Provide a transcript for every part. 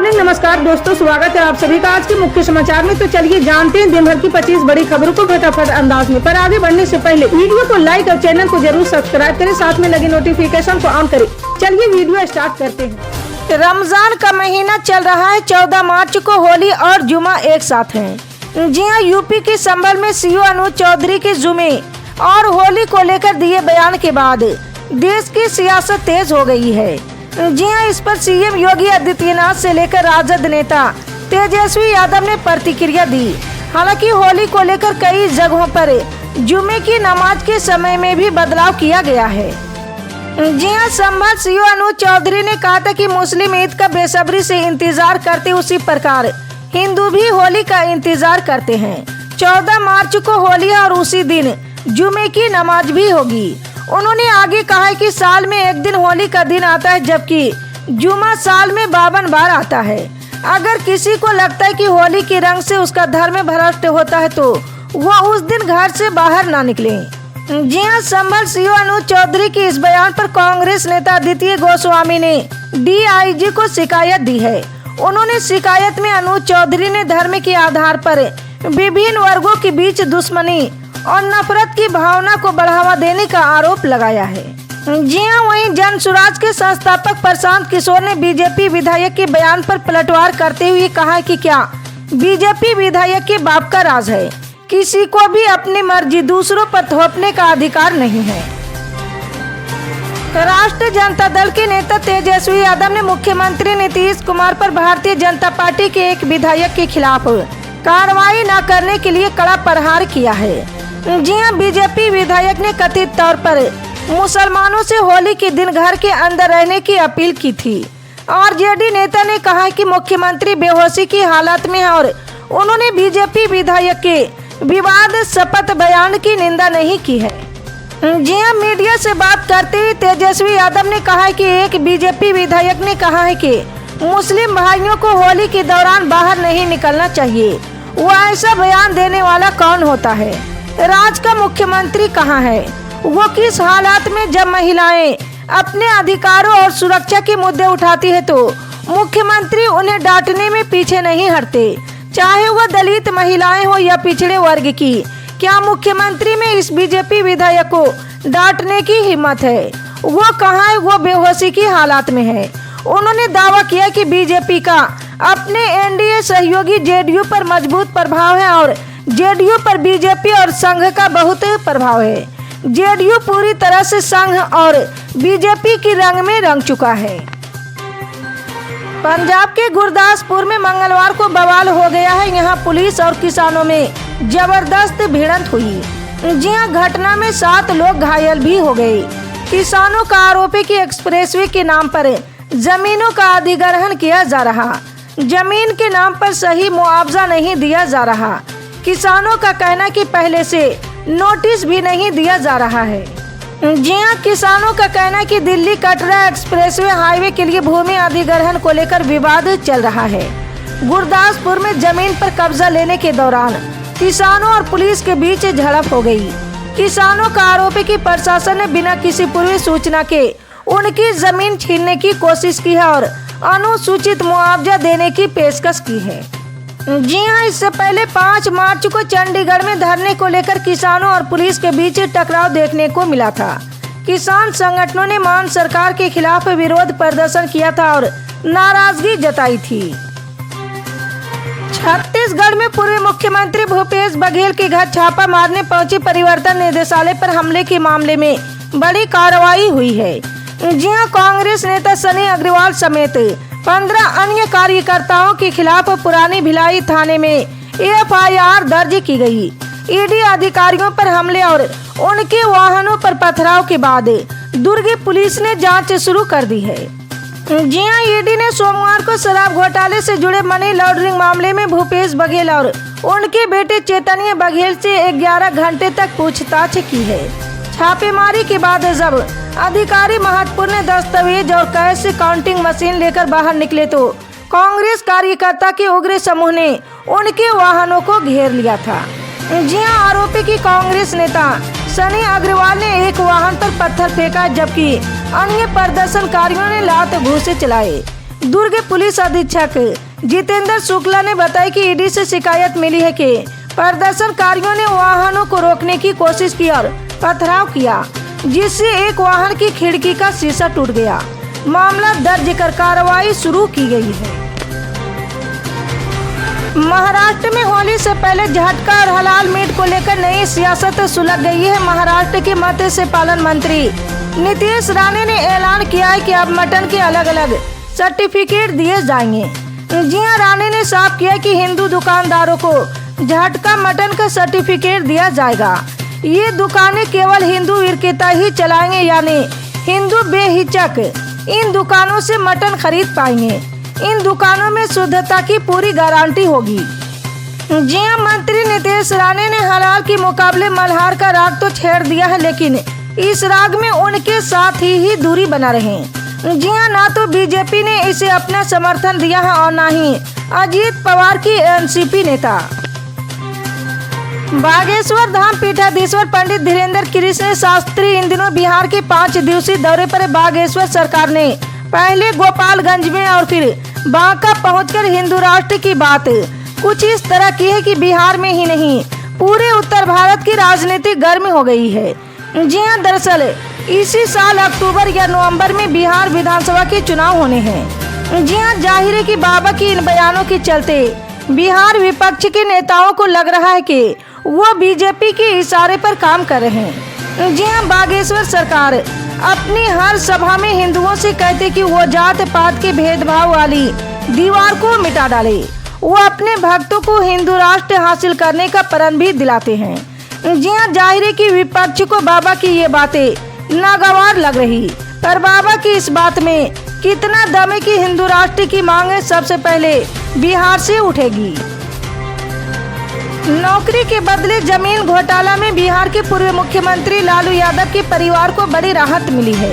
Morning. नमस्कार दोस्तों, स्वागत है आप सभी का आज के मुख्य समाचार में। तो चलिए जानते हैं दिन भर की 25 बड़ी खबरों को फटाफट अंदाज में। पर आगे बढ़ने से पहले वीडियो को लाइक और चैनल को जरूर सब्सक्राइब करें, साथ में लगे नोटिफिकेशन को ऑन करें। चलिए वीडियो स्टार्ट करते हैं। रमजान का महीना चल रहा है। 14 मार्च को होली और जुमा एक साथ है। जी हाँ, यूपी के संभल में सीओ अनुज चौधरी के जुमे और होली को लेकर दिए बयान के बाद देश की सियासत तेज हो गई है। जी हाँ, इस पर सीएम योगी आदित्यनाथ से लेकर राजद नेता तेजस्वी यादव ने प्रतिक्रिया दी। हालांकि होली को लेकर कई जगहों पर जुमे की नमाज के समय में भी बदलाव किया गया है। जी हाँ, संभल सीओ अनुज चौधरी ने कहा था कि मुस्लिम ईद का बेसब्री से इंतजार करते उसी प्रकार हिंदू भी होली का इंतजार करते हैं। 14 मार्च को होली है और उसी दिन जुमे की नमाज भी होगी। उन्होंने आगे कहा है कि साल में एक दिन होली का दिन आता है, जबकि जुमा साल में 52 बार आता है। अगर किसी को लगता है कि होली के रंग से उसका धर्म भ्रष्ट होता है तो वह उस दिन घर से बाहर ना निकले। जी हाँ, संभल सीओ अनुज चौधरी के इस बयान पर कांग्रेस नेता आदित्य गोस्वामी ने डीआईजी को शिकायत दी है। उन्होंने शिकायत में अनुज चौधरी ने धर्म के आधार पर विभिन्न वर्गों के बीच दुश्मनी और नफरत की भावना को बढ़ावा देने का आरोप लगाया है। जी हाँ, वहीं जन सुराज के संस्थापक प्रशांत किशोर ने बीजेपी विधायक के बयान पर पलटवार करते हुए कहा कि क्या बीजेपी विधायक के बाप का राज है। किसी को भी अपनी मर्जी दूसरों पर थोपने का अधिकार नहीं है। राष्ट्रीय जनता दल के नेता तेजस्वी यादव ने मुख्यमंत्री नीतीश कुमार पर भारतीय जनता पार्टी के एक विधायक के खिलाफ कार्रवाई न करने के लिए कड़ा प्रहार किया है। जी हाँ, बीजेपी विधायक ने कथित तौर पर मुसलमानों से होली के दिन घर के अंदर रहने की अपील की थी। आरजेडी नेता ने कहा कि मुख्यमंत्री बेहोशी की हालत में है और उन्होंने बीजेपी विधायक के विवाद शपथ बयान की निंदा नहीं की है। जी हाँ, मीडिया से बात करते हुए तेजस्वी यादव ने कहा कि एक बीजेपी विधायक ने कहा है कि मुस्लिम भाइयों को होली के दौरान बाहर नहीं निकलना चाहिए। वो ऐसा बयान देने वाला कौन होता है? राज्य का मुख्यमंत्री कहाँ है? वो किस हालात में जब महिलाएं अपने अधिकारों और सुरक्षा के मुद्दे उठाती है तो मुख्यमंत्री उन्हें डांटने में पीछे नहीं हटते, चाहे वह दलित महिलाएं हो या पिछड़े वर्ग की। क्या मुख्यमंत्री में इस बीजेपी विधायक को डांटने की हिम्मत है? वो कहाँ है? वो बेहोशी की हालात में है। उन्होंने दावा किया कि बीजेपी का अपने एनडीए सहयोगी जेडीयू पर मजबूत प्रभाव है और जेडीयू पर बीजेपी और संघ का बहुत प्रभाव है। जेडीयू पूरी तरह से संघ और बीजेपी की रंग में रंग चुका है। पंजाब के गुरदासपुर में मंगलवार को बवाल हो गया है। यहाँ पुलिस और किसानों में जबरदस्त भिड़ंत हुई। जी हाँ, घटना में 7 लोग घायल भी हो गए। किसानों का आरोप है कि एक्सप्रेसवे के नाम पर जमीनों का अधिग्रहण किया जा रहा, जमीन के नाम पर सही मुआवजा नहीं दिया जा रहा। किसानों का कहना कि पहले से नोटिस भी नहीं दिया जा रहा है। जी हाँ, किसानों का कहना कि दिल्ली कटरा एक्सप्रेसवे हाईवे के लिए भूमि अधिग्रहण को लेकर विवाद चल रहा है। गुरदासपुर में जमीन पर कब्जा लेने के दौरान किसानों और पुलिस के बीच झड़प हो गई। किसानों का आरोप है कि प्रशासन ने बिना किसी पूर्व सूचना के उनकी जमीन छीनने की कोशिश की है और अनुसूचित मुआवजा देने की पेशकश की है। जी हाँ, इससे पहले 5 मार्च को चंडीगढ़ में धरने को लेकर किसानों और पुलिस के बीच टकराव देखने को मिला था। किसान संगठनों ने मान सरकार के खिलाफ विरोध प्रदर्शन किया था और नाराजगी जताई थी। छत्तीसगढ़ में पूर्व मुख्यमंत्री भूपेश बघेल के घर छापा मारने पहुंचे परिवर्तन निदेशालय पर हमले के मामले में बड़ी कार्रवाई हुई है। जी हाँ, कांग्रेस नेता सनी अग्रवाल समेत 15 अन्य कार्यकर्ताओं के खिलाफ पुरानी भिलाई थाने में एफआईआर दर्ज की गई। ईडी अधिकारियों पर हमले और उनके वाहनों पर पथराव के बाद दुर्ग पुलिस ने जांच शुरू कर दी है। जी हाँ, ईडी ने सोमवार को शराब घोटाले से जुड़े मनी लॉन्ड्रिंग मामले में भूपेश बघेल और उनके बेटे चैतन्य बघेल से 11 घंटे तक पूछताछ की है। छापेमारी के बाद जब अधिकारी महत्वपूर्ण दस्तावेज और कैश काउंटिंग मशीन लेकर बाहर निकले तो कांग्रेस कार्यकर्ता के उग्र समूह ने उनके वाहनों को घेर लिया था। जी हां, आरोपी की कांग्रेस नेता सनी अग्रवाल ने एक वाहन पर पत्थर फेंका, जबकि अन्य प्रदर्शनकारियों ने लात घूंसे चलाए। दुर्ग पुलिस अधीक्षक जितेंद्र शुक्ला ने बताया कि ईडी से शिकायत मिली है कि प्रदर्शनकारियों ने वाहनों को रोकने की कोशिश की और पथराव किया, जिससे एक वाहन की खिड़की का शीशा टूट गया। मामला दर्ज कर कार्रवाई शुरू की गई है। महाराष्ट्र में होली से पहले झटका और हलाल मीट को लेकर नई सियासत सुलग गई है। महाराष्ट्र के मत्स्य पालन मंत्री नीतीश राणे ने ऐलान किया है कि अब मटन के अलग अलग सर्टिफिकेट दिए जाएंगे। जी हां, राणे ने साफ किया कि हिंदू दुकानदारों को झटका मटन का सर्टिफिकेट दिया जाएगा। ये दुकानें केवल हिंदू विक्रेता ही चलाएंगे, यानी हिंदू बेहिचक इन दुकानों से मटन खरीद पाएंगे। इन दुकानों में शुद्धता की पूरी गारंटी होगी। जी हां, मंत्री नीतीश राणे ने हलाल के मुकाबले मल्हार का राग तो छेड़ दिया है, लेकिन इस राग में उनके साथ ही दूरी बना रहे। जी हां, ना तो बीजेपी ने इसे अपना समर्थन दिया है और ना ही अजीत पवार की एनसीपी नेता। बागेश्वर धाम पीठाधीश्वर पंडित धीरेन्द्र कृष्ण शास्त्री इन दिनों बिहार के 5 दिवसीय दौरे पर। बागेश्वर सरकार ने पहले गोपालगंज में और फिर बांका पहुंचकर हिंदू राष्ट्र की बात कुछ इस तरह की है कि बिहार में ही नहीं पूरे उत्तर भारत की राजनीति गर्म हो गई है। जी हां, दरअसल इसी साल अक्टूबर या नवंबर में बिहार विधानसभा के चुनाव होने हैं। जी हां, जाहिर है कि बाबा की इन बयानों के चलते बिहार विपक्ष के नेताओं को लग रहा है कि वो बीजेपी के इशारे पर काम कर रहे हैं। जी हां, बागेश्वर सरकार अपनी हर सभा में हिंदुओं से कहते कि वो जात पात के भेदभाव वाली दीवार को मिटा डाले। वो अपने भक्तों को हिंदू राष्ट्र हासिल करने का प्रण भी दिलाते हैं। जी हां, जाहिर है कि विपक्ष को बाबा की ये बातें नागवार लग रही, पर बाबा की इस बात में कितना दम है कि हिंदू राष्ट्र की मांग सबसे पहले बिहार से उठेगी। नौकरी के बदले जमीन घोटाला में बिहार के पूर्व मुख्यमंत्री लालू यादव के परिवार को बड़ी राहत मिली है।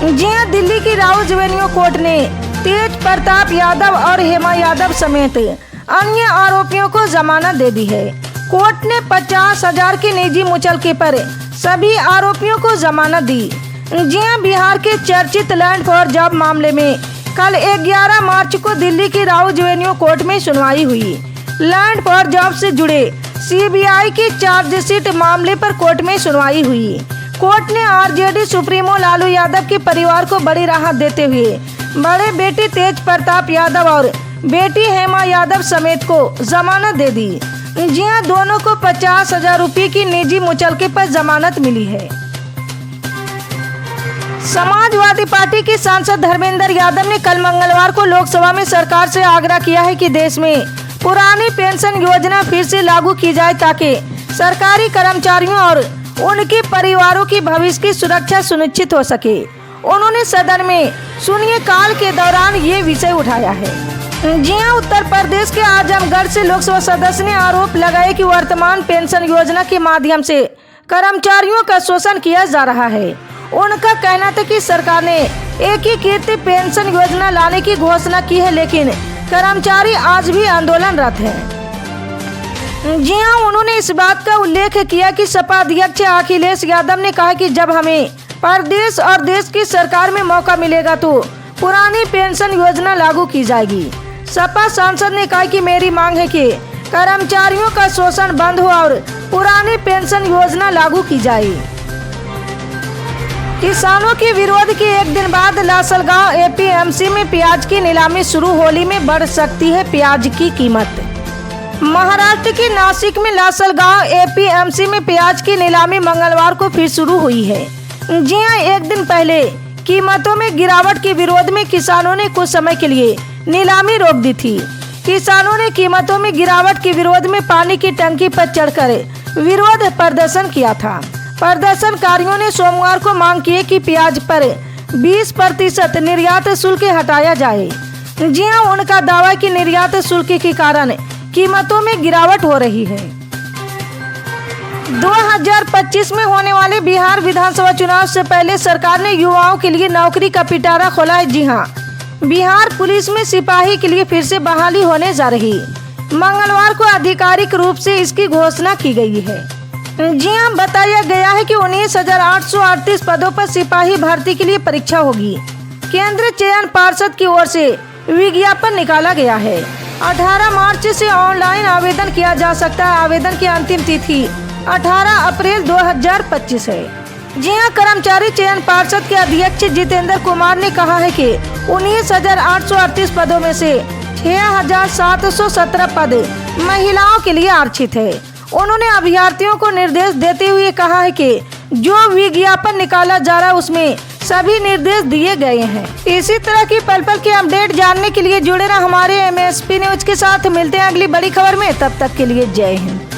जी हां, दिल्ली की राउज एवेन्यू कोर्ट ने तेज प्रताप यादव और हेमा यादव समेत अन्य आरोपियों को जमानत दे दी है। कोर्ट ने 50,000 के निजी मुचलके पर सभी आरोपियों को जमानत दी। जी हां, बिहार के चर्चित लैंड फॉर जॉब मामले में कल 11 मार्च को दिल्ली की राउज एवेन्यू कोर्ट में सुनवाई हुई। लैंड फॉर जॉब से जुड़े सीबीआई की चार्जशीट मामले पर कोर्ट में सुनवाई हुई। कोर्ट ने आरजेडी सुप्रीमो लालू यादव के परिवार को बड़ी राहत देते हुए बड़े बेटे तेज प्रताप यादव और बेटी हेमा यादव समेत को जमानत दे दी। जी हां, दोनों को 50,000 रुपये की निजी मुचलके पर जमानत मिली है। समाजवादी पार्टी के सांसद धर्मेंद्र यादव ने कल मंगलवार को लोकसभा में सरकार से आग्रह किया है कि देश में पुरानी पेंशन योजना फिर से लागू की जाए, ताकि सरकारी कर्मचारियों और उनके परिवारों की भविष्य की सुरक्षा सुनिश्चित हो सके। उन्होंने सदन में शून्यकाल के दौरान ये विषय उठाया है। जी हां, उत्तर प्रदेश के आजमगढ़ से लोकसभा सदस्य ने आरोप लगाया कि वर्तमान पेंशन योजना के माध्यम से कर्मचारियों का शोषण किया जा रहा है। उनका कहना था कि सरकार ने एकीकृत पेंशन योजना लाने की घोषणा की है, लेकिन कर्मचारी आज भी आंदोलनरत हैं। जी हां, उन्होंने इस बात का उल्लेख किया कि सपा अध्यक्ष अखिलेश यादव ने कहा कि जब हमें प्रदेश और देश की सरकार में मौका मिलेगा तो पुरानी पेंशन योजना लागू की जाएगी। सपा सांसद ने कहा कि मेरी मांग है कि कर्मचारियों का शोषण बंद हो और पुरानी पेंशन योजना लागू की जाए। किसानों के विरोध के एक दिन बाद लासलगांव एपीएमसी में प्याज की नीलामी शुरू। होली में बढ़ सकती है प्याज की कीमत। महाराष्ट्र के नासिक में लासलगांव एपीएमसी में प्याज की नीलामी मंगलवार को फिर शुरू हुई है। जी हां, एक दिन पहले कीमतों में गिरावट के विरोध में किसानों ने कुछ समय के लिए नीलामी रोक दी थी। किसानों ने कीमतों में गिरावट के विरोध में पानी की टंकी पर चढ़कर विरोध प्रदर्शन किया था। प्रदर्शनकारियों ने सोमवार को मांग की कि प्याज पर 20% निर्यात शुल्क हटाया जाए। जी हां, उनका दावा है कि निर्यात शुल्क के कारण कीमतों में गिरावट हो रही है। 2025 में होने वाले बिहार विधानसभा चुनाव से पहले सरकार ने युवाओं के लिए नौकरी का पिटारा खोला है। जी हां, बिहार पुलिस में सिपाही के लिए फिर से बहाली होने जा रही। मंगलवार को आधिकारिक रूप से इसकी घोषणा की गई है। जी हां, बताया गया है कि 19,838 पदों पर सिपाही भर्ती के लिए परीक्षा होगी। केंद्रीय चयन पर्षद की ओर से विज्ञापन निकाला गया है। 18 मार्च से ऑनलाइन आवेदन किया जा सकता है। आवेदन की अंतिम तिथि 18 अप्रैल 2025 है। जी हाँ, कर्मचारी चयन पार्षद के अध्यक्ष जितेंद्र कुमार ने कहा है कि 19,838 पदों में से 6,717 पद महिलाओं के लिए आरक्षित है। उन्होंने अभ्यर्थियों को निर्देश देते हुए कहा है कि जो विज्ञापन निकाला जा रहा है उसमें सभी निर्देश दिए गए हैं। इसी तरह की पल पल की अपडेट जानने के लिए जुड़े रहे हमारे MSP न्यूज के साथ। मिलते हैं अगली बड़ी खबर में, तब तक के लिए जय हिंद।